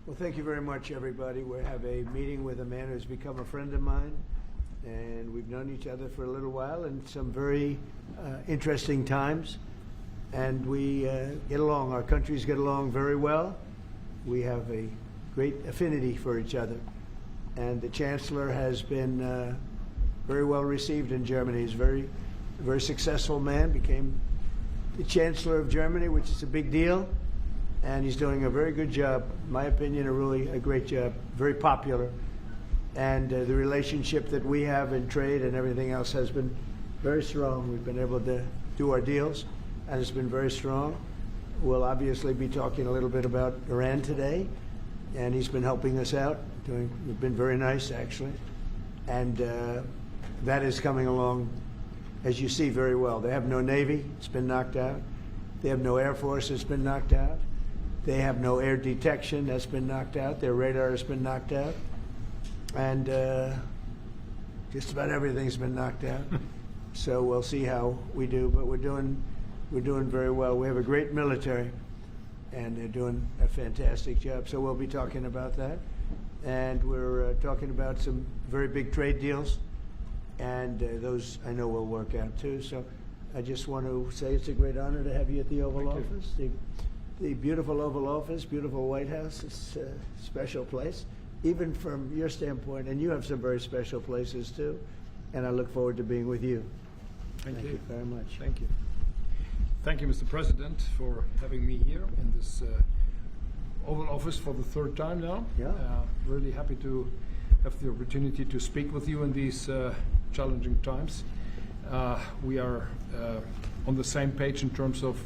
Well, thank you very much, everybody. We have a meeting with a man who's become a friend of mine, and we've known each other for a little while in some very interesting times, and we get along. Our countries get along very well. We have a great affinity for each other, and the Chancellor has been very well received in Germany. He's a very successful man, became the Chancellor of Germany, which is a big deal. And he's doing a very good job, in my opinion, a great job, very popular. And the relationship that we have in trade and everything else has been very strong. We've been able to do our deals, and it's been very strong. We'll obviously be talking a little bit about Iran today, and he's been helping us out. We've been very nice, actually. And that is coming along, as you see, very well. They have no Navy. It's been knocked out. They have no Air Force. It's been knocked out. They have no air detection. That's been knocked out. Their radar has been knocked out. And just about everything's been knocked out. So we'll see how we do. But we're doing very well. We have a great military, and they're doing a fantastic job. So we'll be talking about that. And we're talking about some very big trade deals. And those I know will work out, too. So I just want to say it's a great honor to have you at the Oval Office. The beautiful Oval Office, beautiful White House. It's a special place, even from your standpoint. And you have some very special places, too. And I look forward to being with you. Thank you very much. Thank you. Thank you, Mr. President, for having me here in this Oval Office for the third time now. Yeah. Really happy to have the opportunity to speak with you in these challenging times. We are on the same page in terms of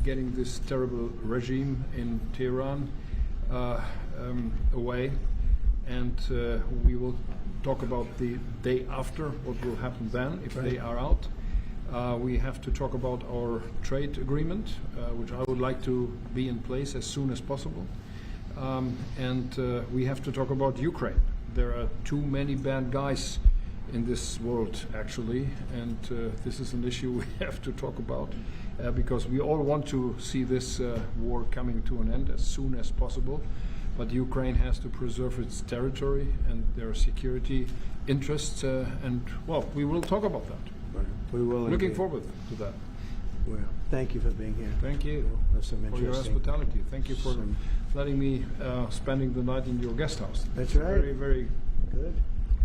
getting this terrible regime in Tehran away, and we will talk about the day after, what will happen then if they are out. We have to talk about our trade agreement, which I would like to be in place as soon as possible. And we have to talk about Ukraine. There are too many bad guys in this world, actually, and this is an issue we have to talk about because we all want to see this war coming to an end as soon as possible. But Ukraine has to preserve its territory and their security interests, and, well, we will talk about that. We will. Looking forward to that. Well, thank you for being here. Thank you for your hospitality. Thank you for letting me spending the night in your guest house. That's it's right. Very, very good.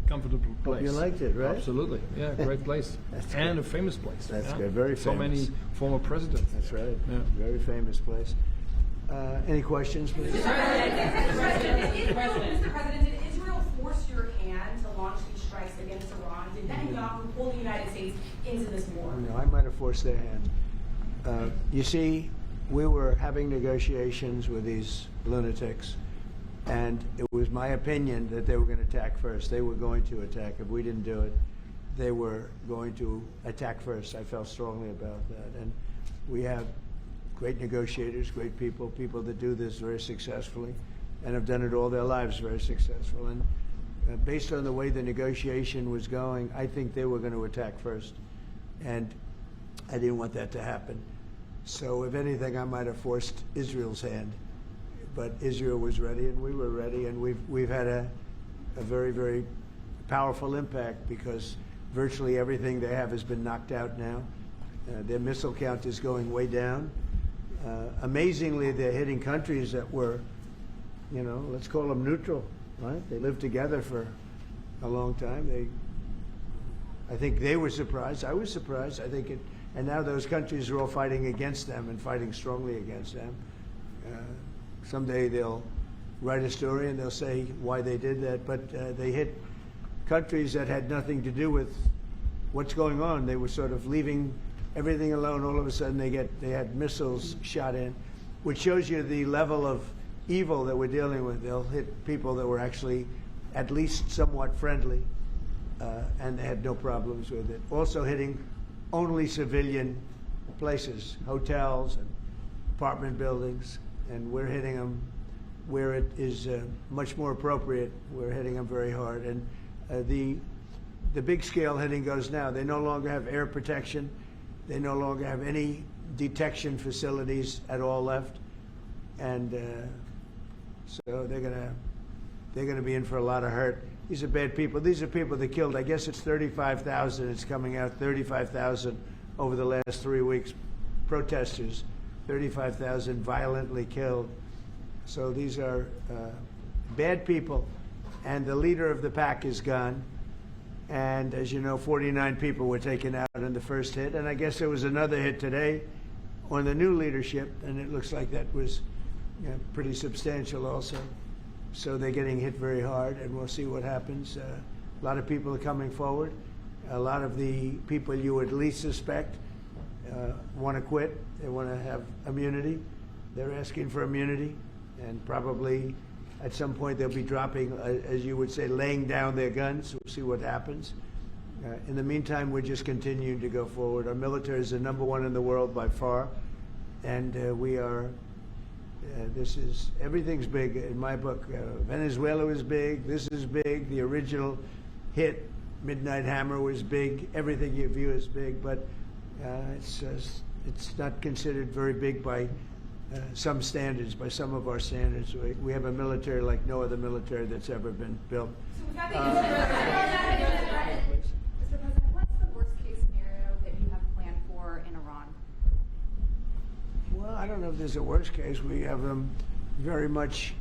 Comfortable place. Hope you liked it, right? Absolutely. Yeah, great place. And good. a famous place. That's good. Very famous. So many former presidents. That's right. Yeah. Very famous place. Any questions, please? Mr. President, did Israel force your hand to launch these strikes against Iran? Did Netanyahu pull the United States into this war? No, I might have forced their hand. You see, we were having negotiations with these lunatics, and it was my opinion that they were going to attack first. They were going to attack. If we didn't do it, they were going to attack first. I felt strongly about that. And we have great negotiators, great people that do this very successfully and have done it all their lives very successful. And based on the way the negotiation was going, I think they were going to attack first. And I didn't want that to happen. So if anything, I might have forced Israel's hand. But Israel was ready, and we were ready, and we've had a very, very powerful impact because virtually everything they have has been knocked out now. Their missile count is going way down. Amazingly, they're hitting countries that were, let's call them neutral, right? They lived together for a long time. I think they were surprised. I was surprised. And now those countries are all fighting against them and fighting strongly against them. Someday they'll write a story and they'll say why they did that, but they hit countries that had nothing to do with what's going on. They were sort of leaving everything alone. All of a sudden they had missiles shot in, which shows you the level of evil that we're dealing with. They'll hit people that were actually at least somewhat friendly, and they had no problems with it. Also hitting only civilian places, hotels and apartment buildings, and we're hitting them where it is much more appropriate. We're hitting them very hard. And the big scale hitting goes now. They no longer have air protection. They no longer have any detection facilities at all left. And So they're gonna be in for a lot of hurt. These are bad people. These are people that killed. I guess it's 35,000. It's coming out 35,000 over the last 3 weeks. Protesters, 35,000 violently killed. So these are bad people, and the leader of the pack is gone. And as you know, 49 people were taken out in the first hit, and I guess there was another hit today on the new leadership, and it looks like that was pretty substantial also. So they're getting hit very hard, and we'll see what happens. A lot of people are coming forward. A lot of the people you would least suspect want to quit. They want to have immunity. They're asking for immunity, and probably at some point they'll be dropping, as you would say, laying down their guns. We'll see what happens. In the meantime, we're just continuing to go forward. Our military is the #1 in the world by far, and we are. Everything's big in my book. Venezuela was big. This is big. The original hit, Midnight Hammer, was big. Everything you view is big, but it's not considered very big by some standards, by some of our standards. We have a military like no other military that's ever been built. Mr. President, what's the worst case scenario that you have planned for in Iran? Well, I don't know if there's a worst case. We have them very much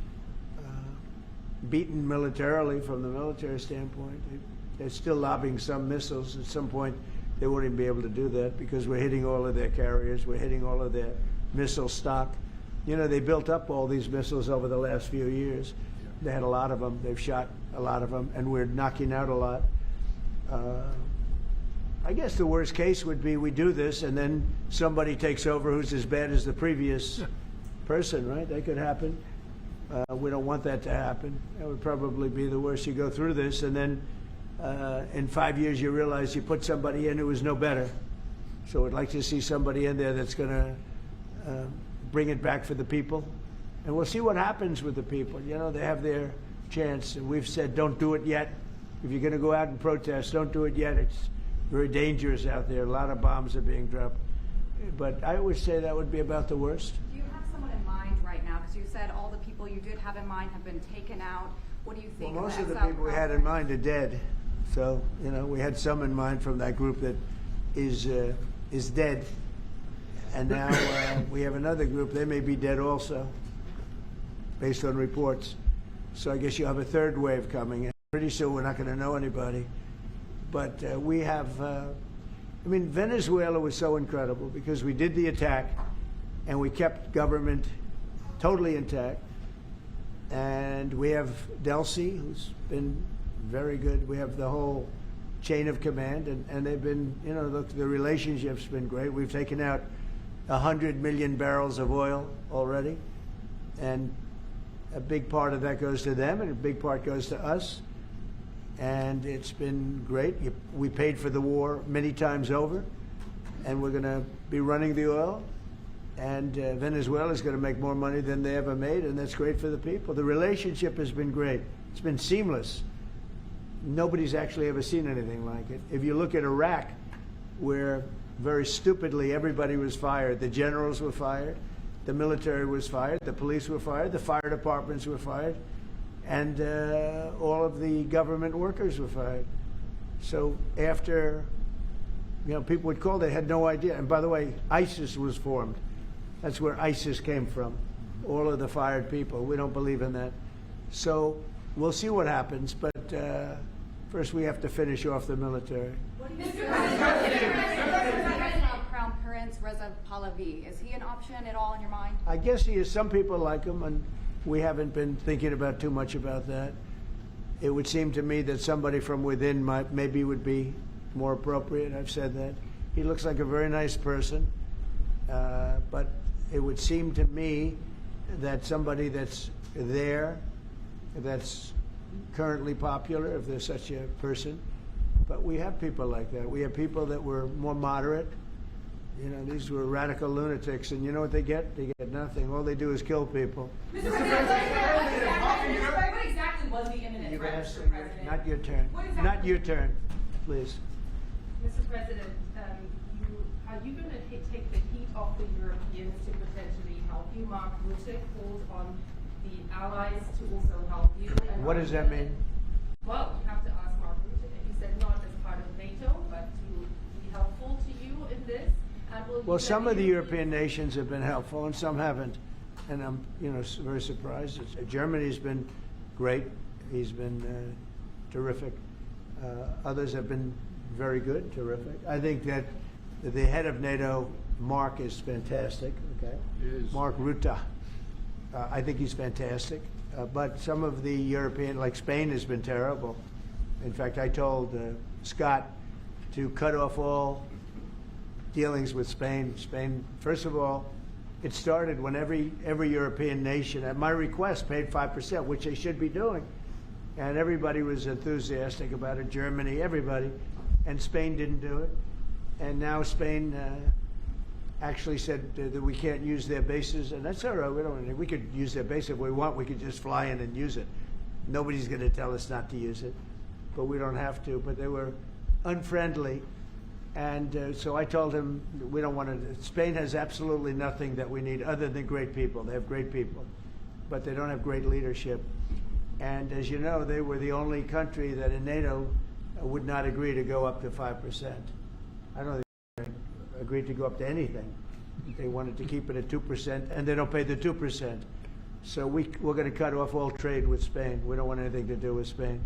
beaten militarily from the military standpoint. They're still lobbing some missiles. At some point, they won't even be able to do that because we're hitting all of their carriers. We're hitting all of their missile stock. You know, they built up all these missiles over the last few years. They had a lot of them. They've shot a lot of them, and we're knocking out a lot. I guess the worst case would be we do this, and then somebody takes over who's as bad as the previous person, right? That could happen. We don't want that to happen. That would probably be the worst. You go through this, and then in 5 years you realize you put somebody in who was no better. So I'd like to see somebody in there that's going to bring it back for the people. And we'll see what happens with the people. You know, they have their chance. And we've said, don't do it yet. If you're going to go out and protest, don't do it yet. It's very dangerous out there. A lot of bombs are being dropped. But I would say that would be about the worst. Do you have someone in mind right now? Because you said all the people you did have in mind have been taken out. What do you think? Well, most of the people we had in mind are dead. So, you know, we had some in mind from that group that is dead. And now we have another group. They may be dead also, based on reports. So I guess you have a third wave coming. And pretty soon we're not going to know anybody. But we have, I mean, Venezuela was so incredible because we did the attack and we kept government totally intact. And we have Delcy, who's been very good. We have the whole chain of command, and they've been, you know, the relationship's been great. We've taken out 100 million barrels of oil already, and a big part of that goes to them, and a big part goes to us. And it's been great. We paid for the war many times over, and we're going to be running the oil. And Venezuela is going to make more money than they ever made, and that's great for the people. The relationship has been great. It's been seamless. Nobody's actually ever seen anything like it. If you look at Iraq, where very stupidly everybody was fired, the generals were fired, the military was fired, the police were fired, the fire departments were fired, and all of the government workers were fired. So after, you know, people would call, they had no idea. And by the way, ISIS was formed. That's where ISIS came from, all of the fired people. We don't believe in that. So we'll see what happens, but first we have to finish off the military. Crown Prince Reza Pahlavi, is he an option at all in your mind? I guess he is. Some people like him, and we haven't been thinking about too much about that. It would seem to me that somebody from within maybe would be more appropriate. I've said that. He looks like a very nice person, but it would seem to me that somebody that's there, that's currently popular, if there's such a person. But we have people like that. We have people that were more moderate. You know, these were radical lunatics, and you know what they get? They get nothing. All they do is kill people. Mr. President, what exactly was the imminent threat, Mr. President? Not your turn. Not your turn, please. Mr. President, are you going to take the heat off the Europeans to potentially help you? Mark Rutte called on the allies to also help you. And What does that mean? Well, you have to ask Mark Rutte. He said not as part of NATO, but to be helpful to you in this. And Well, some of the European nations have been helpful and some haven't. And I'm, very surprised. Germany's been great. He's been terrific. Others have been very good, terrific. I think that the head of NATO, Mark, is fantastic. Okay, Yes. Mark Rutte. I think he's fantastic. But some of the European, like Spain, has been terrible. In fact, I told Scott to cut off all dealings with Spain. Spain, first of all, it started when every European nation, at my request, paid 5%, which they should be doing. And everybody was enthusiastic about it, Germany, everybody. And Spain didn't do it. And now Spain actually said that we can't use their bases, and that's all right. We could use their base if we want. We could just fly in and use it. Nobody's going to tell us not to use it, but we don't have to. But they were unfriendly. And so I told him we don't want to. Spain has absolutely nothing that we need other than great people. They have great people, but they don't have great leadership. And as you know, they were the only country that in NATO would not agree to go up to 5%. I don't think they agreed to go up to anything. They wanted to keep it at 2%, and they don't pay the 2%. So we're going to cut off all trade with Spain. We don't want anything to do with Spain.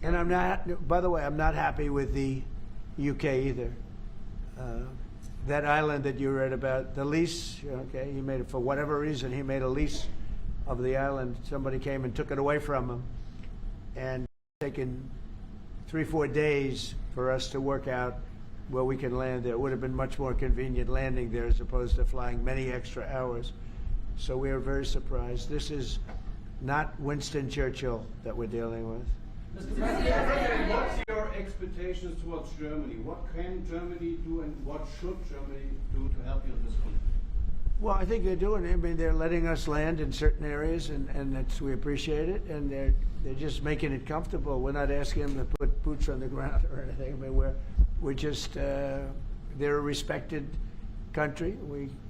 And I'm not, by the way, I'm not happy with the UK either. That island that you read about, the lease, okay, he made it for whatever reason, he made a lease of the island. Somebody came and took it away from him. And it's taken 3-4 days for us to work out where we can land there. It would have been much more convenient landing there as opposed to flying many extra hours. So we are very surprised. This is not Winston Churchill that we're dealing with. Mr. President, what's your expectations towards Germany? What can Germany do and what should Germany do to help you in this conflict? Well, I think they're doing it. I mean, they're letting us land in certain areas, and that's, we appreciate it. And they're just making it comfortable. We're not asking them to put boots on the ground or anything. I mean, we're just they're a respected country.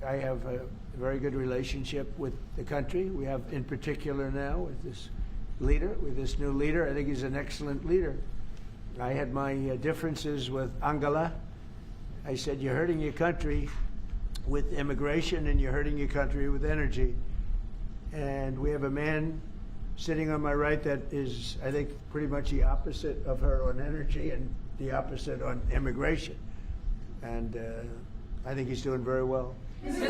I have a very good relationship with the country. We have, in particular, now with this leader, with this new leader. I think he's an excellent leader. I had my differences with Angela. I said, you're hurting your country with immigration and you're hurting your country with energy. And we have a man sitting on my right that is, I think, pretty much the opposite of her on energy and the opposite on immigration. And I think he's doing very well. Commercial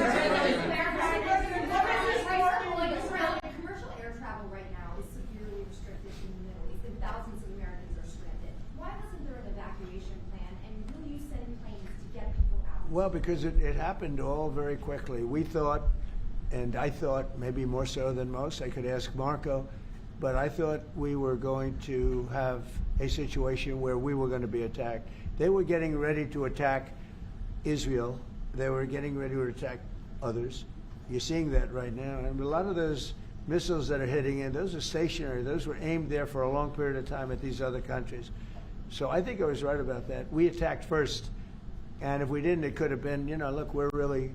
air travel right now is severely restricted in the Middle East, and thousands of Americans are stranded. Why wasn't there an evacuation plan, and will you send planes to get people out? Well, because it happened all very quickly. We thought, and I thought maybe more so than most, I could ask Marco, but I thought we were going to have a situation where we were going to be attacked. They were getting ready to attack Israel. They were getting ready to attack others. You're seeing that right now. And a lot of those missiles that are hitting in, those are stationary. Those were aimed there for a long period of time at these other countries. So I think I was right about that. We attacked first. And if we didn't, it could have been, look, we're really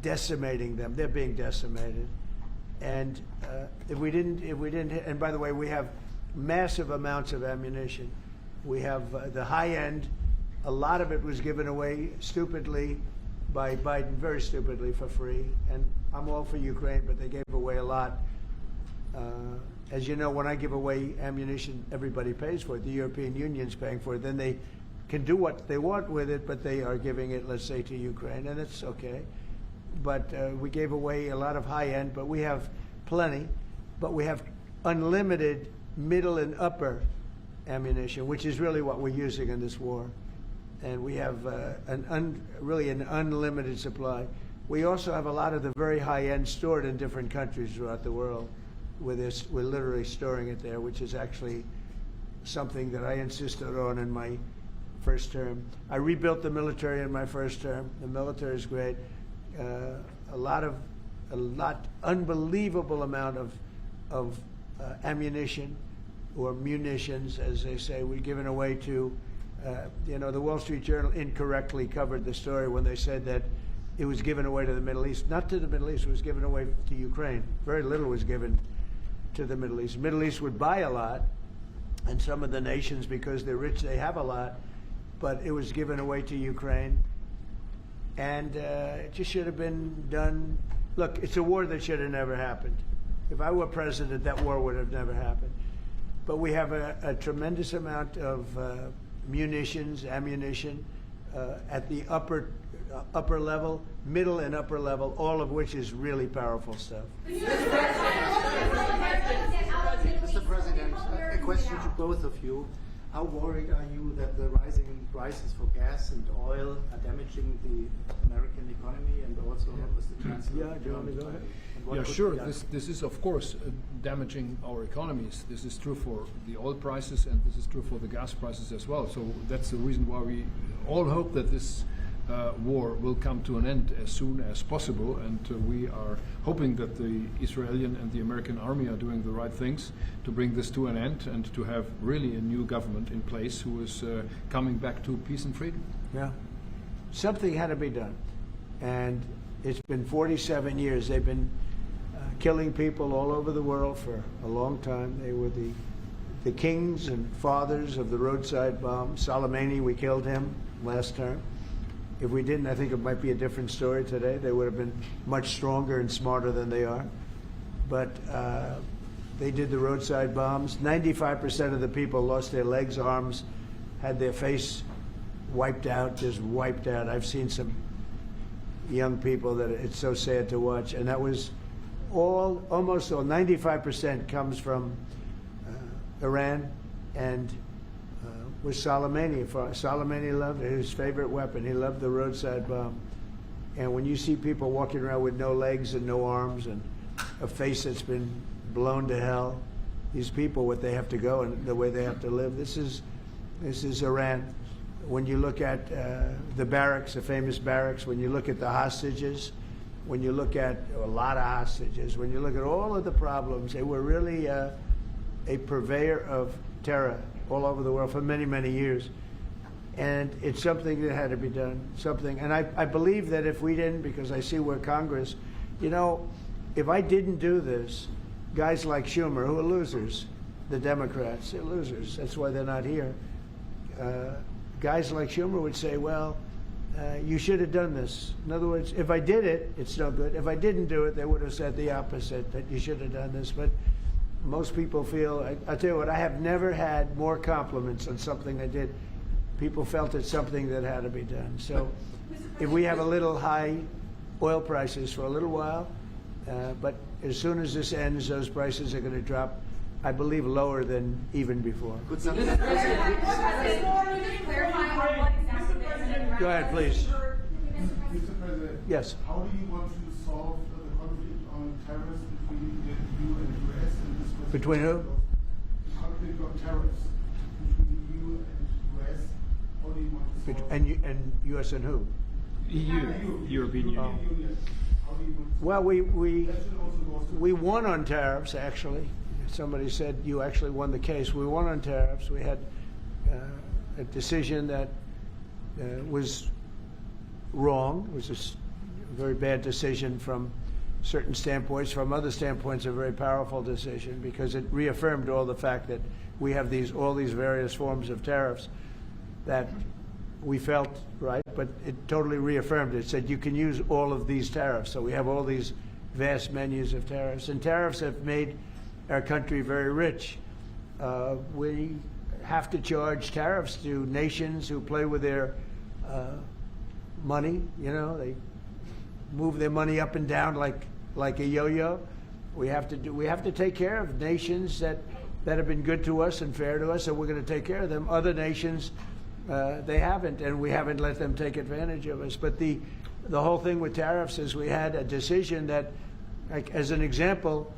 decimating them. They're being decimated. And if we didn't, and by the way, we have massive amounts of ammunition. We have the high end. A lot of it was given away stupidly by Biden, very stupidly, for free. And I'm all for Ukraine, but they gave away a lot. As you know, when I give away ammunition, everybody pays for it. The European Union's paying for it. Then they can do what they want with it, but they are giving it, let's say, to Ukraine, and it's okay. But we gave away a lot of high end, but we have plenty. But we have unlimited middle and upper ammunition, which is really what we're using in this war. And we have really an unlimited supply. We also have a lot of the very high end stored in different countries throughout the world. We're literally storing it there, which is actually something that I insisted on in my first term. I rebuilt the military in my first term. The military is great. Unbelievable amount of ammunition, or munitions, as they say, we've given away to. The Wall Street Journal incorrectly covered the story when they said that it was given away to the Middle East. Not to the Middle East, it was given away to Ukraine. Very little was given to the Middle East. The Middle East would buy a lot, and some of the nations, because they're rich, they have a lot, but it was given away to Ukraine. And it just should have been done. Look, it's a war that should have never happened. If I were president, that war would have never happened. But we have a tremendous amount of munitions, ammunition, at the upper level, middle and upper level, all of which is really powerful stuff. Mr. President, a question to both of you. How worried are you that the rising prices for gas and oil are damaging the American economy and also with the Chancellor? Yeah, do you want to go ahead? Yeah, sure. This is, of course, damaging our economies. This is true for the oil prices, and this is true for the gas prices as well. So that's the reason why we all hope that this war will come to an end as soon as possible, and we are hoping that the Israeli and the American army are doing the right things to bring this to an end and to have really a new government in place who is coming back to peace and freedom. Yeah. Something had to be done. And it's been 47 years. They've been killing people all over the world for a long time. They were the kings and fathers of the roadside bomb. Soleimani, we killed him last term. If we didn't, I think it might be a different story today. They would have been much stronger and smarter than they are. But they did the roadside bombs. 95% of the people lost their legs, arms, had their face wiped out, just wiped out. I've seen some young people that it's so sad to watch. And that was almost all, 95% comes from Iran and was Soleimani. Soleimani loved it, his favorite weapon. He loved the roadside bomb. And when you see people walking around with no legs and no arms and a face that's been blown to hell, these people, what they have to go and the way they have to live, this is Iran. When you look at the barracks, the famous barracks, when you look at the hostages, when you look at a lot of hostages, when you look at all of the problems, they were really a purveyor of terror all over the world for many, many years. And it's something that had to be done, something. And I believe that if we didn't, because I see where Congress, you know, if I didn't do this, guys like Schumer, who are losers, the Democrats, they're losers. That's why they're not here. Guys like Schumer would say, well, you should have done this. In other words, if I did it, it's no good. If I didn't do it, they would have said the opposite, that you should have done this. But most people feel, I tell you what, I have never had more compliments on something I did. People felt it's something that had to be done. So if we have a little high oil prices for a little while, but as soon as this ends, those prices are going to drop, I believe, lower than even before. Could something, Mr. President, Go ahead, please. Mr. President. Yes. How do you want to solve the conflict on tariffs between the EU and the US in this question? Between who? The conflict on tariffs between the EU and the US. How do you want to solve it? And U.S. and who? EU, European Union. Union. How do you want to Well, that should also go to we won on tariffs, actually. Somebody said you actually won the case. We won on tariffs. We had a decision that was wrong. It was a very bad decision from certain standpoints. From other standpoints, a very powerful decision because it reaffirmed all the fact that we have all these various forms of tariffs that we felt right, but it totally reaffirmed it. It said you can use all of these tariffs. So we have all these vast menus of tariffs. And tariffs have made our country very rich. We have to charge tariffs to nations who play with their money. You know, they move their money up and down like a yo-yo. We have to take care of nations that have been good to us and fair to us, and we're going to take care of them. Other nations, they haven't, and we haven't let them take advantage of us. But the whole thing with tariffs is we had a decision that, like, as an example,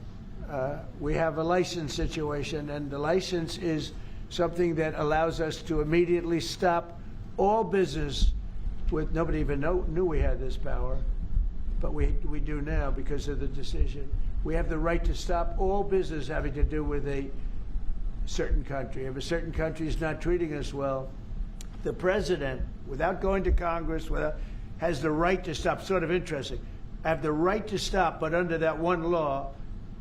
we have a license situation, and the license is something that allows us to immediately stop all business with, nobody even knew we had this power, but we do now because of the decision. We have the right to stop all business having to do with a certain country. If a certain country is not treating us well, the president, without going to Congress, has the right to stop. Sort of interesting. I have the right to stop, but under that one law,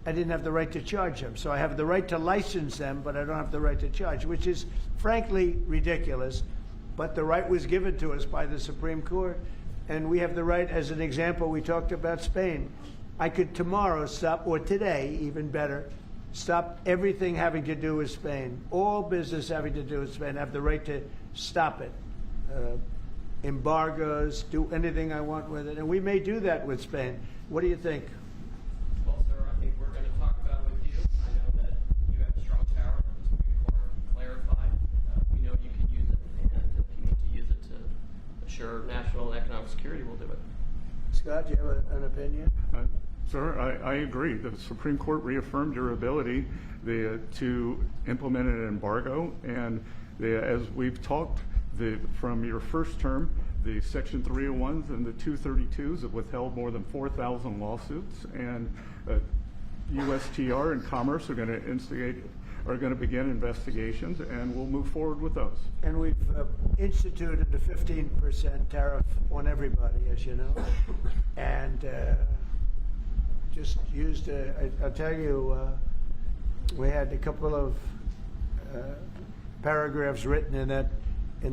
I didn't have the right to charge them. So I have the right to license them, but I don't have the right to charge, which is frankly ridiculous. But the right was given to us by the Supreme Court. And we have the right, as an example, we talked about Spain. I could tomorrow stop, or today, even better, stop everything having to do with Spain. All business having to do with Spain. I have the right to stop it. Embargoes, do anything I want with it. And we may do that with Spain. What do you think? Well, sir, I think we're going to talk about it with you. I know that you have a strong power. The Supreme Court clarified. We know you can use it, and if you need to use it to assure national and economic security, we'll do it. Scott, do you have an opinion? Sir, I agree. The Supreme Court reaffirmed your ability to implement an embargo, and as we've talked, from your first term, the Section 301s and the 232s have withheld more than 4,000 lawsuits, and USTR and Commerce are going to begin investigations, and we'll move forward with those. And we've instituted a 15% tariff on everybody, as you know, and just used. I'll tell you, we had a couple of paragraphs written in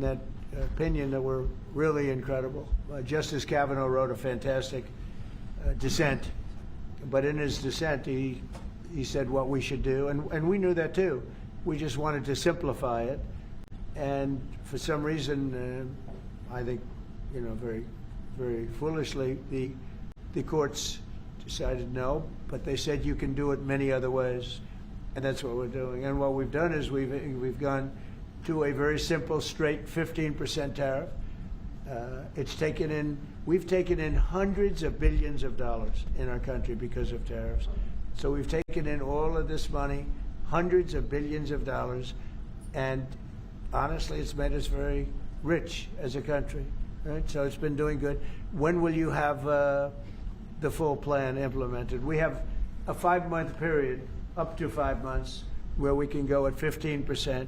that opinion that were really incredible. Justice Kavanaugh wrote a fantastic dissent, but in his dissent, he said what we should do, and we knew that too. We just wanted to simplify it, and for some reason, I think, very, very foolishly, the courts decided no, but they said you can do it many other ways, and that's what we're doing. And what we've done is we've gone to a very simple, straight 15% tariff. We've taken in hundreds of billions of dollars in our country because of tariffs. So we've taken in all of this money, hundreds of billions of dollars, and honestly, it's made us very rich as a country. Right? So it's been doing good. When will you have the full plan implemented? We have a 5-month period, up to 5 months, where we can go at 15%.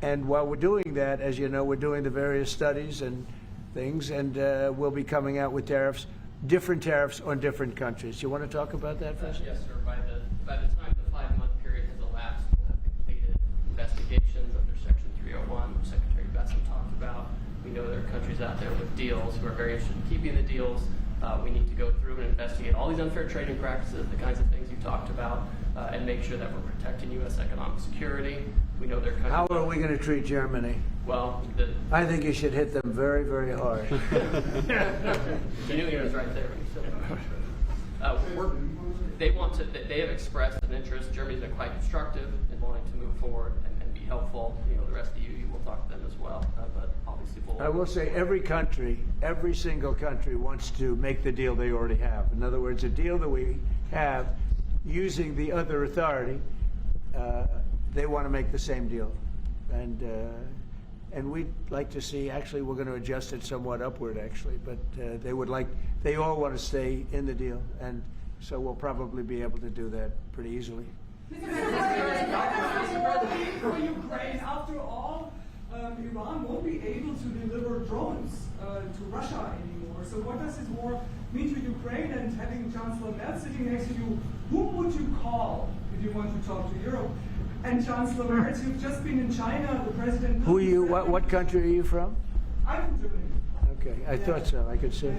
And while we're doing that, as you know, we're doing the various studies and things, and we'll be coming out with different tariffs on different countries. You want to talk about that first? Yes, sir. By the time the 5-month period has elapsed, we'll have completed investigations under Section 301, which Secretary Bessent talked about. We know there are countries out there with deals who are very interested in keeping the deals. We need to go through and investigate all these unfair trading practices, the kinds of things you talked about, and make sure that we're protecting U.S. economic security. We know there are countries. How are we going to treat Germany? Well, I think you should hit them very, very hard. You knew he was right there when you said it. They have expressed an interest. Germany's been quite constructive in wanting to move forward and be helpful. The rest of you will talk to them as well. But obviously, I will say every single country wants to make the deal they already have. In other words, a deal that we have using the other authority, they want to make the same deal. And we'd like to see, actually, we're going to adjust it somewhat upward, actually, but they all want to stay in the deal. And so we'll probably be able to do that pretty easily. For Ukraine, after all, Iran won't be able to deliver drones to Russia anymore. So what does this war mean to Ukraine? And having Chancellor Merz sitting next to you, whom would you call if you want to talk to Europe? And Chancellor Merz, you've just been in China. The president. Who are you? What country are you from? I'm from Germany. Okay, I thought so. I could see. So,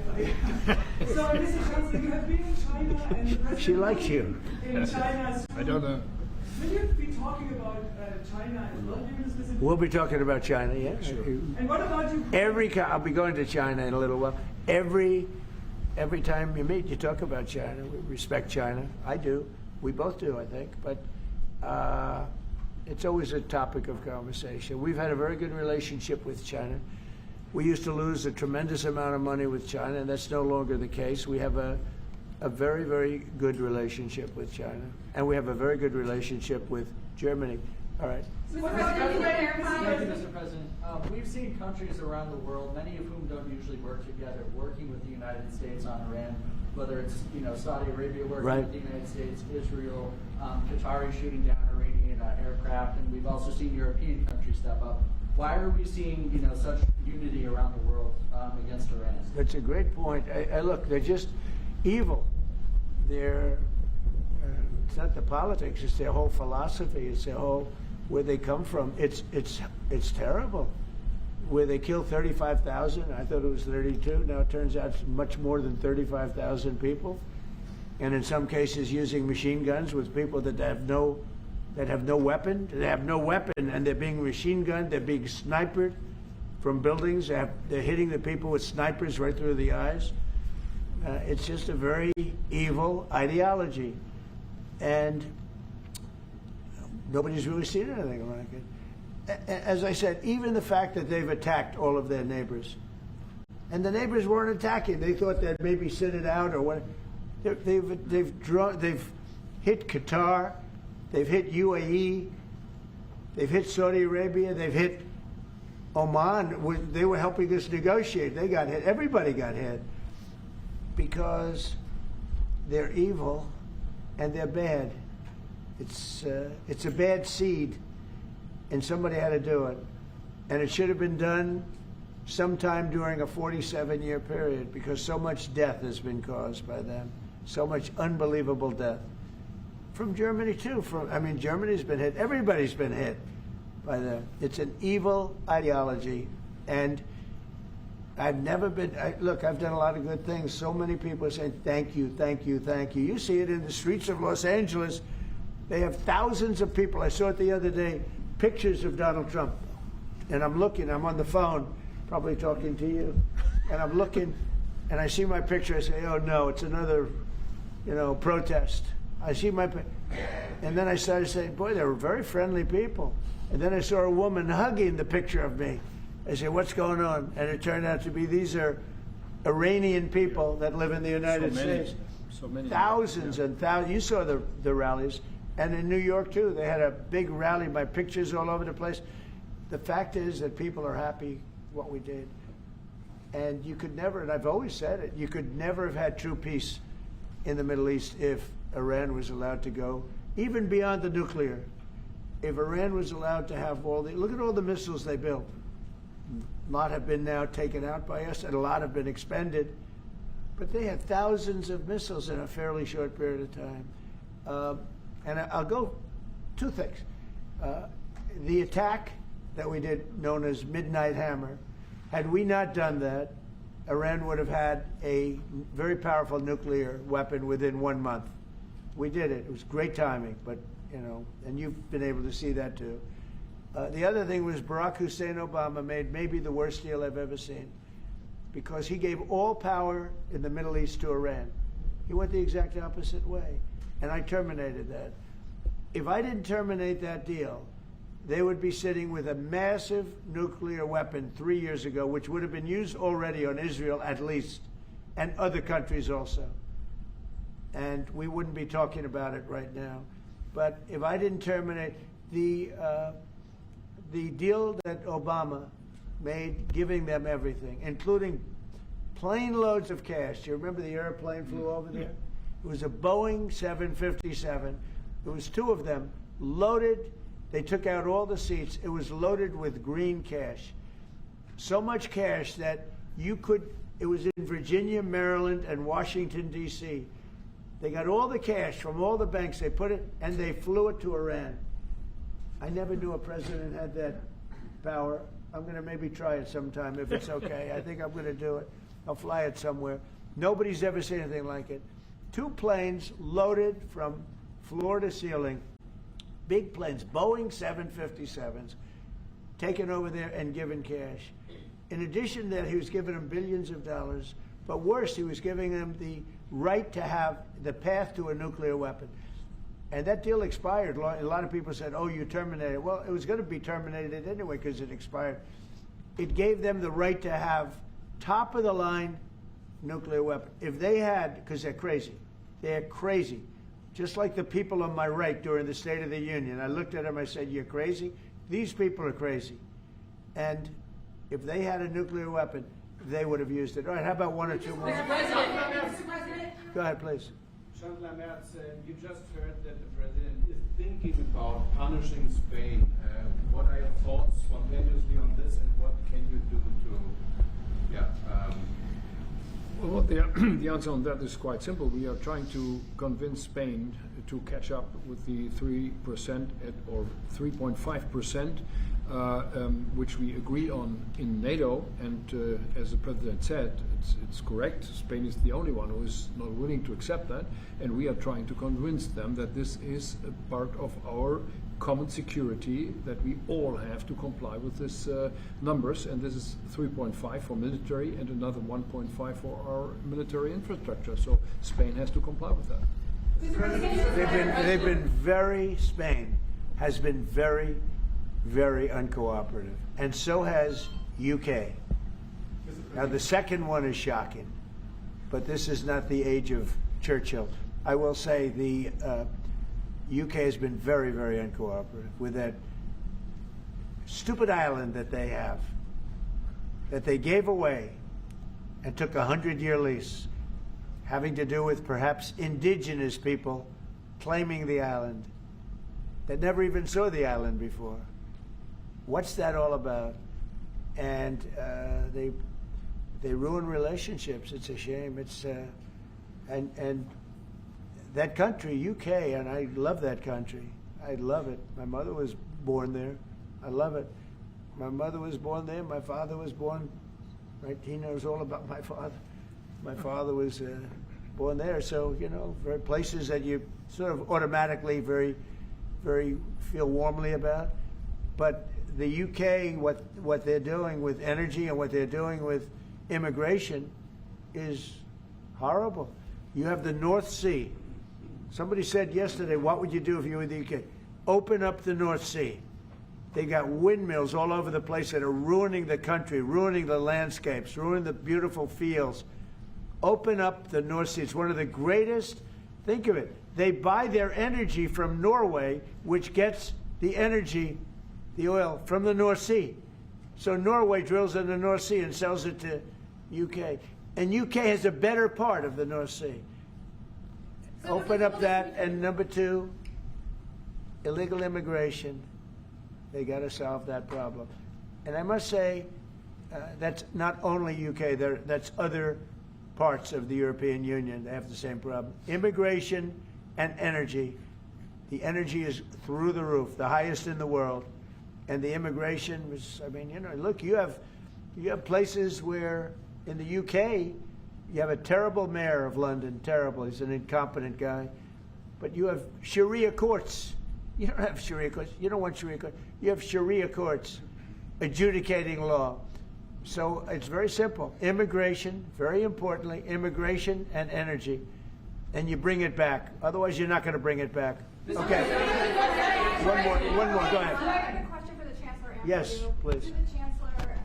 Mr. Chancellor, you have been in China, and the president. She likes you. In China. I don't know. Will you be talking about China as well, Mr. President? We'll be talking about China, yeah. Sure. And what about you? I'll be going to China in a little while. Every time you meet, you talk about China. We respect China. I do. We both do, I think. But it's always a topic of conversation. We've had a very good relationship with China. We used to lose a tremendous amount of money with China, and that's no longer the case. We have a very, very good relationship with China, and we have a very good relationship with Germany. All right. Thank you, Mr. President. We've seen countries around the world, many of whom don't usually work together, working with the United States on Iran, whether it's Saudi Arabia working with the United States, Israel, Qatari shooting down Iranian aircraft, and we've also seen European countries step up Why are we seeing, such unity around the world against Iran? That's a great point. Look, they're just evil. They're it's not the politics; it's their whole philosophy. It's their whole where they come from. It's terrible. Where they killed 35,000. I thought it was 32. Now it turns out it's much more than 35,000 people, and in some cases using machine guns with people that have no weapon. They have no weapon, and they're being machine gunned. They're being sniped from buildings. They're hitting the people with snipers right through the eyes. It's just a very evil ideology, and nobody's really seen anything like it. As I said, even the fact that they've attacked all of their neighbors, and the neighbors weren't attacking. They thought they'd maybe sit it out or what. They've hit Qatar, they've hit UAE, they've hit Saudi Arabia, they've hit Oman. They were helping us negotiate. They got hit. Everybody got hit because they're evil and they're bad. It's a bad seed. And somebody had to do it. And it should have been done sometime during a 47-year period because so much death has been caused by them. So much unbelievable death. From Germany, too. Germany's been hit. Everybody's been hit by them. It's an evil ideology. And I've never been... Look, I've done a lot of good things. So many people are saying, thank you, thank you, thank you. You see it in the streets of Los Angeles. They have thousands of people. I saw it the other day. Pictures of Donald Trump. And I'm looking, I'm on the phone, probably talking to you. And I'm looking, and I see my picture. I say, oh no, it's another, protest. I see my and then I started saying, boy, they were very friendly people. And then I saw a woman hugging the picture of me. I said, what's going on? And it turned out to be these are Iranian people that live in the United States. So many. Thousands and thousands. You saw the rallies. And in New York, too, they had a big rally, my pictures all over the place. The fact is that people are happy what we did. And you could never, and I've always said it, you could never have had true peace in the Middle East if Iran was allowed to go, even beyond the nuclear. If Iran was allowed to have look at all the missiles they built. A lot have been now taken out by us, and a lot have been expended. But they had thousands of missiles in a fairly short period of time. And I'll go two things. The attack that we did, known as Midnight Hammer, had we not done that, Iran would have had a very powerful nuclear weapon within 1 month. We did it. It was great timing, but, and you've been able to see that too. The other thing was Barack Hussein Obama made maybe the worst deal I've ever seen because he gave all power in the Middle East to Iran. He went the exact opposite way. And I terminated that. If I didn't terminate that deal, they would be sitting with a massive nuclear weapon 3 years ago, which would have been used already on Israel at least, and other countries also. And we wouldn't be talking about it right now. But if I didn't terminate the deal that Obama made, giving them everything, including plane loads of cash. Do you remember the airplane flew over there? It was a Boeing 757. There was two of them, loaded. They took out all the seats. It was loaded with green cash. So much cash that it was in Virginia, Maryland, and Washington, D.C. They got all the cash from all the banks. They put it, and they flew it to Iran. I never knew a president had that power. I'm going to maybe try it sometime if it's okay. I think I'm going to do it. I'll fly it somewhere. Nobody's ever seen anything like it. 2 planes loaded from floor to ceiling, big planes, Boeing 757s, taken over there and given cash. In addition to that, he was giving them billions of dollars, but worse, he was giving them the right to have the path to a nuclear weapon. And that deal expired. A lot of people said, oh, you terminated it. Well, it was going to be terminated anyway because it expired. It gave them the right to have top-of-the-line nuclear weapon. If they had, because they're crazy, just like the people on my right during the State of the Union. I looked at them, I said, you're crazy? These people are crazy. And if they had a nuclear weapon, they would have used it. All right, how about one or two more? Mr. President. Go ahead, please. Chancellor Merz, you just heard that the president is thinking about punishing Spain. What are your thoughts spontaneously on this, and what can you do to, Well, the answer on that is quite simple. We are trying to convince Spain to catch up with the 3% or 3.5%, which we agree on in NATO. And as the president said, it's correct. Spain is the only one who is not willing to accept that, and we are trying to convince them that this is a part of our common security, that we all have to comply with this numbers, and this is 3.5 for military and another 1.5 for our military infrastructure. So Spain has to comply with that. Spain has been very, very uncooperative, and so has UK. Now the second one is shocking, but this is not the age of Churchill. I will say the UK has been very, very uncooperative with that stupid island that they have, that they gave away and took a 100-year lease, having to do with perhaps indigenous people claiming the island that never even saw the island before. What's that all about? And they ruin relationships. It's a shame. It's and that country, UK, and I love that country. I love it. My mother was born there. I love it. My mother was born there. My father was born. Right? He knows all about my father. My father was born there. So, you know, very places that you sort of automatically very feel warmly about. But the UK, what they're doing with energy and what they're doing with immigration is horrible. You have the North Sea. Somebody said yesterday, what would you do if you were the UK? Open up the North Sea. They got windmills all over the place that are ruining the country, ruining the landscapes, ruining the beautiful fields. Open up the North Sea. It's one of the greatest, think of it, they buy their energy from Norway, which gets the energy, the oil, from the North Sea. So Norway drills in the North Sea and sells it to UK. And UK has a better part of the North Sea. Open up that, and number two, illegal immigration. They got to solve that problem. And I must say, that's not only UK, that's other parts of the European Union. They have the same problem. Immigration and energy. The energy is through the roof, the highest in the world. And the immigration was, I mean, you know, look, you have places where in the UK, you have a terrible mayor of London, terrible. He's an incompetent guy. But you have Sharia courts. You don't have Sharia courts. You don't want Sharia courts. You have Sharia courts adjudicating law. So it's very simple. Immigration, very importantly, immigration and energy. And you bring it back. Otherwise, you're not going to bring it back. Okay. One more. Go ahead. I have a question for the Chancellor. Yes, please. To the Chancellor,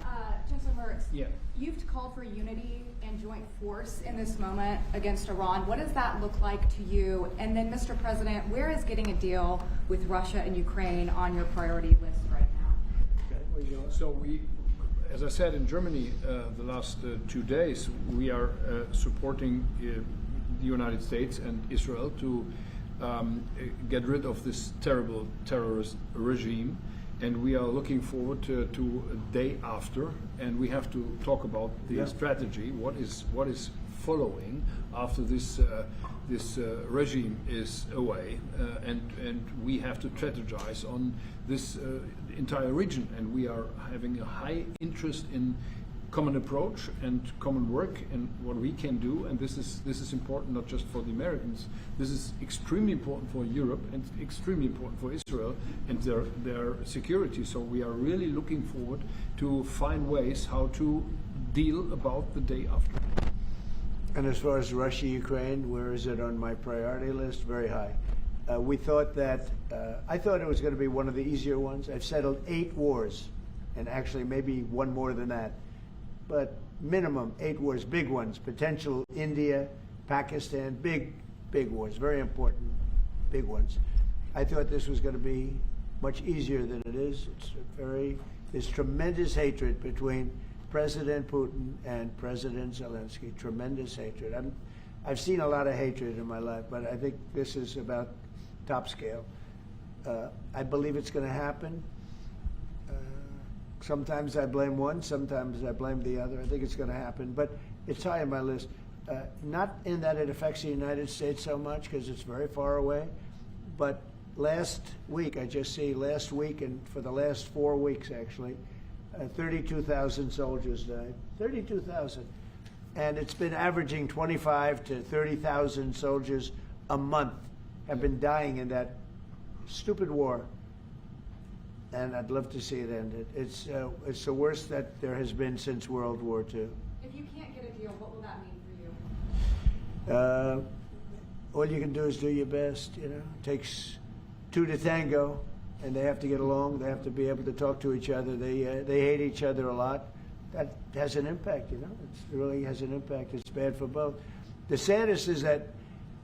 Chancellor Merz. Yeah. You've called for unity and joint force in this moment against Iran. What does that look like to you? And then, Mr. President, where is getting a deal with Russia and Ukraine on your priority list right now? Okay. So we, as I said in Germany the last 2 days, we are supporting the United States and Israel to get rid of this terrible terrorist regime. And we are looking forward to a day after, and we have to talk about the strategy. What is following after this regime is away, and we have to strategize on this entire region. And we are having a high interest in common approach and common work and what we can do, and this is important not just for the Americans. This is extremely important for Europe and extremely important for Israel and their security. So we are really looking forward to find ways how to deal about the day after. And as far as Russia, Ukraine, where is it on my priority list? Very high. We thought that, I thought it was going to be one of the easier ones. I've settled 8 wars, and actually maybe one more than that. But minimum 8 wars, big ones, potential India, Pakistan, big wars, very important, big ones. I thought this was going to be much easier than it is. There's tremendous hatred between President Putin and President Zelensky, tremendous hatred. I've seen a lot of hatred in my life, but I think this is about top scale. I believe it's going to happen. Sometimes I blame one, sometimes I blame the other. I think it's going to happen, but it's high on my list. Not in that it affects the United States so much, because it's very far away, but last week, and for the last 4 weeks actually, 32,000 soldiers died. 32,000. And it's been averaging 25 to 30,000 soldiers a month have been dying in that stupid war. And I'd love to see it ended. It's the worst that there has been since World War II. If you can't get a deal, what will that mean for you? All you can do is do your best. You know, it takes two to tango, and they have to get along. They have to be able to talk to each other. They hate each other a lot. That has an impact. You know, it really has an impact. It's bad for both. The saddest is that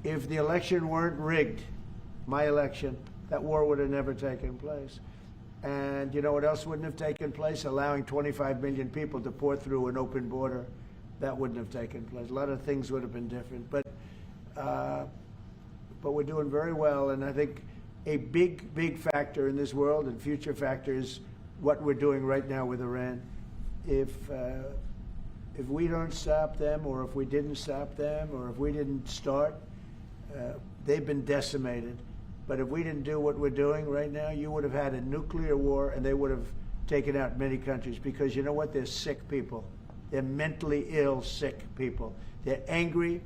if the election weren't rigged, my election, that war would have never taken place. And you know what else wouldn't have taken place? Allowing 25 million people to pour through an open border, that wouldn't have taken place. A lot of things would have been different. But we're doing very well, and I think a big factor in this world and future factor is what we're doing right now with Iran. If we don't stop them, or if we didn't stop them, or if we didn't start, they've been decimated. But if we didn't do what we're doing right now, you would have had a nuclear war, and they would have taken out many countries, because you know what? They're sick people. They're mentally ill, sick people. They're angry.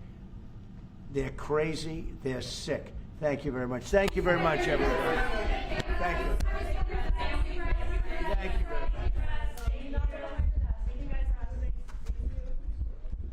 They're crazy. They're sick. Thank you very much. Thank you very much, everybody. Thank you.